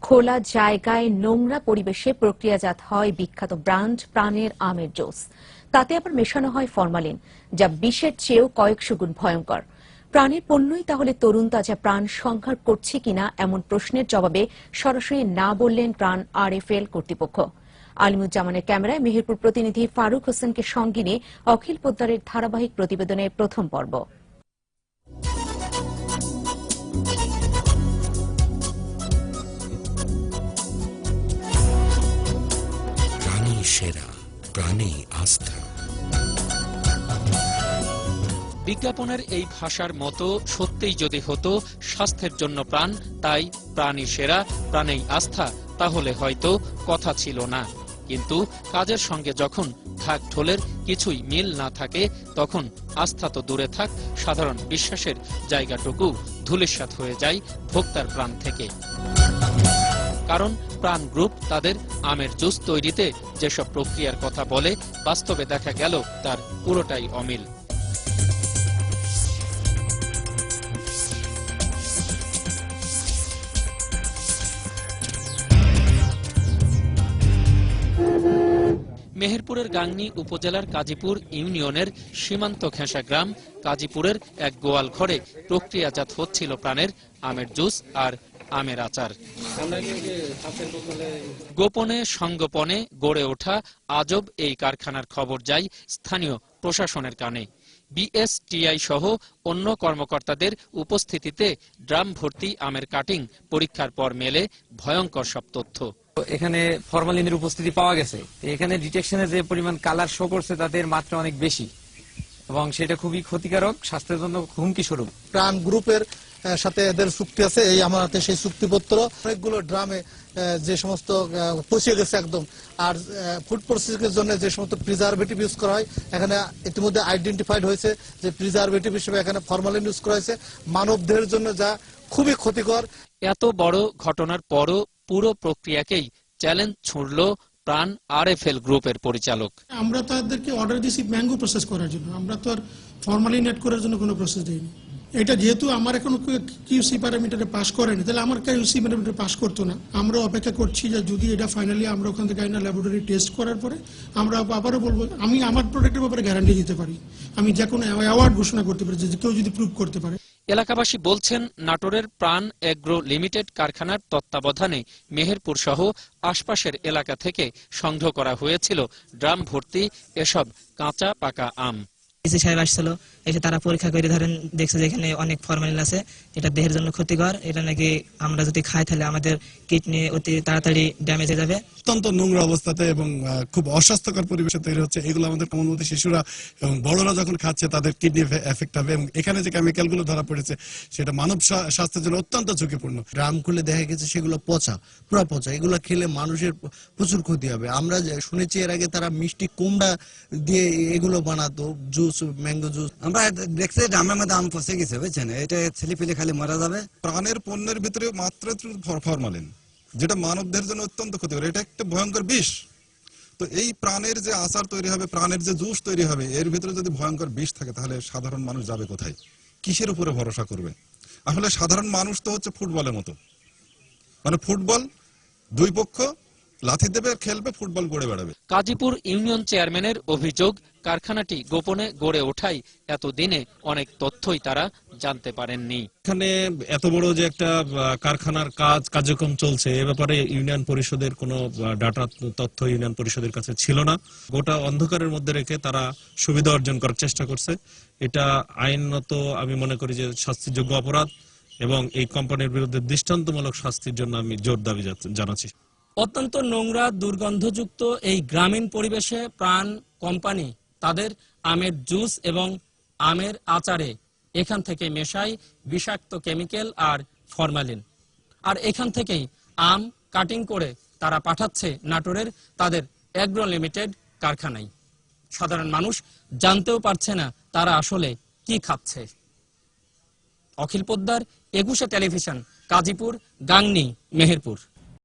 খোলা জায়গায় নোংরা পরিবেশে প্রক্রিয়াজাত হয় বিখ্যাত ব্র্যান্ড প্রাণের আমের জুস। তাতে আবার মেশানো হয় ফরমালিন, যা বিষের চেয়েও কয়েকশো গুণ ভয়ঙ্কর। প্রাণের পণ্যই তাহলে তরুণ তাজা প্রাণ সংহার করছে কিনা এমন প্রশ্নের জবাবে সরাসরি না বললেন প্রাণ আরএফএল কর্তৃপক্ষ। আলিমুজ্জামানের ক্যামেরায় মেহেরপুর প্রতিনিধি ফারুক হোসেনকে সঙ্গে নিয়ে অখিল পোদ্দারের ধারাবাহিক প্রতিবেদনের প্রথম পর্ব। সেরা প্রাণী আস্থা। বিজ্ঞাপনের এই ভাষার মতো সত্যিই যদি হতো স্বাস্থ্যের জন্য প্রাণ, তাই প্রাণী সেরা প্রাণেই আস্থা, তাহলে হয়তো কথা ছিল না। কিন্তু কাজের সঙ্গে যখন ঢাক ঢোলের কিছুই মিল না থাকে, তখন আস্থা তো দূরে থাক, সাধারণ বিশ্বাসের জায়গাটুকু ধূলিসাৎ হয়ে যায় ভোক্তার প্রাণ থেকে। কারণ প্রাণ গ্রুপ তাদের আমের জুস তৈরিতে যেসব প্রক্রিয়ার কথা বলে, বাস্তবে দেখা গেল তার পুরোটাই অমিল। মেহেরপুরের গাংনী উপজেলার কাজীপুর ইউনিয়নের সীমান্ত ঘেঁষা গ্রাম কাজীপুরের এক গোয়াল ঘরে প্রক্রিয়াজাত হচ্ছিল প্রাণের আমের জুস আর আমের আচার। গোপনে সংগোপনে গড়ে ওঠা আজব এই কারখানার খবর যায় স্থানীয় প্রশাসনের কানে। বিএসটিআই সহ অন্য কর্মকর্তাদের উপস্থিতিতে ড্রাম ভর্তি আমের কাটিং পরীক্ষার পর মেলে ভয়ঙ্কর সব তথ্য। এখানে ফরমালিনের উপস্থিতি পাওয়া গেছে। এখানে ডিটেকশনের যে পরিমাণ কালার শো করছে তাদের মাত্রা অনেক বেশি এবং সেটা খুবই ক্ষতিকারক, স্বাস্থ্যের জন্য হুমকি স্বরূপ। প্রাণ গ্রুপের সাথে এদের চুক্তি আছে, এই আমার হাতে সেই চুক্তিপত্র। অনেকগুলো ড্রামে যে সমস্ত পচিয়ে গেছে একদম। আর ফুড প্রসেসিং এর জন্য যে সমস্ত প্রিজারভেটিভ ইউজ করা হয়, এখানে ইতিমধ্যে আইডেন্টিফাইড হয়েছে যে প্রিজারভেটিভ হিসেবে এখানে ফরমালিন ইউজ করা হয়েছে, মানব দেহের জন্য যা খুবই ক্ষতিকর। এত বড় ঘটনার পরও পুরো প্রক্রিয়াকেই চ্যালেঞ্জ ছুঁড়ল প্রাণ আরএফএল গ্রুপের পরিচালক। আমরা তাদেরকে অর্ডার দিয়েছি ম্যাঙ্গো প্রসেস করার জন্য, আমরা তো আর ফরমালিন এড করার জন্য কোনো প্রসেস দিইনি। এটা যেহেতু আমার এখন কিউসি প্যারামিটারে পাস করেনি, তাহলে আমার কিউসি প্যারামিটারে পাস করতো না। আমরা অপেক্ষা করছি যে যদি এটা ফাইনালি আমরা ওখান থেকে আইনা ল্যাবরেটরি টেস্ট করার পরে আমরা আবারও বলবো, আমি আমার প্রোডাক্টের ব্যাপারে গ্যারান্টি দিতে পারি, আমি যে কোনো অ্যাওয়ার্ড ঘোষণা করতে পারি যে কেউ যদি প্রুভ করতে পারে। এলাকাবাসী বলছেন, নাটোরের প্রাণ এগ্রো লিমিটেড কারখানার তত্ত্বাবধানে মেহেরপুর সহ আশপাশের এলাকা থেকে সংগ্রহ করা হয়েছিল ড্রাম ভর্তি এসব কাঁচা পাকা আম। ডিসি সাহেব আসছিল, এসে তারা পরীক্ষা করে ধরেন দেখছে যে এখানে অনেক ফরমালিন আছে, এটা দেহের জন্য ক্ষতিকর, এটা নাকি আমরা যদি খাই তাহলে আমাদের কিডনি অতি তাড়াতাড়ি ড্যামেজ হয়ে যাবে। অত্যন্ত নোংরা অবস্থাতে এবং খুব অস্বাস্থ্যকর পরিবেশে তৈরি হচ্ছে। এগুলো আমাদের কোমলমতি শিশুরা এবং বড়রা যখন খাচ্ছে তাদের কিডনি এফেক্ট হবে এবং এখানে যে কেমিক্যালগুলো ধরা পড়েছে সেটা মানব স্বাস্থ্যের জন্য অত্যন্ত ঝুঁকিপূর্ণ। ড্রাম খুলে দেখা গেছে সেগুলো পচা, পুরো পচা। এগুলো খেলে মানুষের প্রচুর ক্ষতি হবে। আমরা শুনেছি এর আগে তারা মিষ্টি কুমড়া দিয়ে এগুলো বানাতো, জুস, ম্যাঙ্গো জুস। আমরা দেখছি ড্রামের মধ্যে আম পচে গেছে, বুঝছেন, এটা ছেলে পেলে খালি মারা যাবে। প্রাণের পণ্যের ভিতরে মাত্র ফরমালিন, যেটা মানবদের জন্য অত্যন্ত ক্ষতিকর, এটা একটা ভয়ঙ্কর বিষ। তো এই প্রাণের যে আচার তৈরি হবে, প্রাণের যে জুস তৈরি হবে, এর ভিতরে যদি ভয়ঙ্কর বিষ থাকে তাহলে সাধারণ মানুষ যাবে কোথায়, কিসের উপরে ভরসা করবে? আসলে সাধারণ মানুষ তো হচ্ছে ফুটবলের মতো, মানে ফুটবল দুই পক্ষ লাথি দেবে, খেলবে, ফুটবল গড়ে বেড়াবে। কাজীপুর ইউনিয়ন চেয়ারম্যানের অভিযোগ, কারখানাটি গোপনে গড়ে ওঠায় এতদিনে অনেক তথ্যই তারা জানতে পারেননি। এখানে এত বড় যে একটা কারখানার কার্যক্রম চলছে, এ ব্যাপারে ইউনিয়ন পরিষদের কোনো ডাটা তথ্য ইউনিয়ন পরিষদের কাছে ছিল না। গোটা অন্ধকারের মধ্যে রেখে তারা সুবিধা অর্জন করার চেষ্টা করছে। এটা আইনত আমি মনে করি যে শাস্তিযোগ্য অপরাধ এবং এই কোম্পানির বিরুদ্ধে দৃষ্টান্তমূলক শাস্তির জন্য আমি জোর দাবি জানাচ্ছি। অত্যন্ত নোংরা দুর্গন্ধযুক্ত এই গ্রামীণ পরিবেশে প্রাণ কোম্পানি তাদের আমের জুস এবং আমের আচারে এখান থেকে মেশায় বিষাক্ত কেমিক্যাল আর ফরমালিন, আর এখান থেকেই আম কাটিং করে তারা পাঠাচ্ছে নাটোরের তাদের এগ্রো লিমিটেড কারখানায়। সাধারণ মানুষ জানতেও পারছে না তারা আসলে কি খাচ্ছে। অখিল পোদ্দার, 21 টেলিভিশন, কাজীপুর, গাংনী, মেহেরপুর।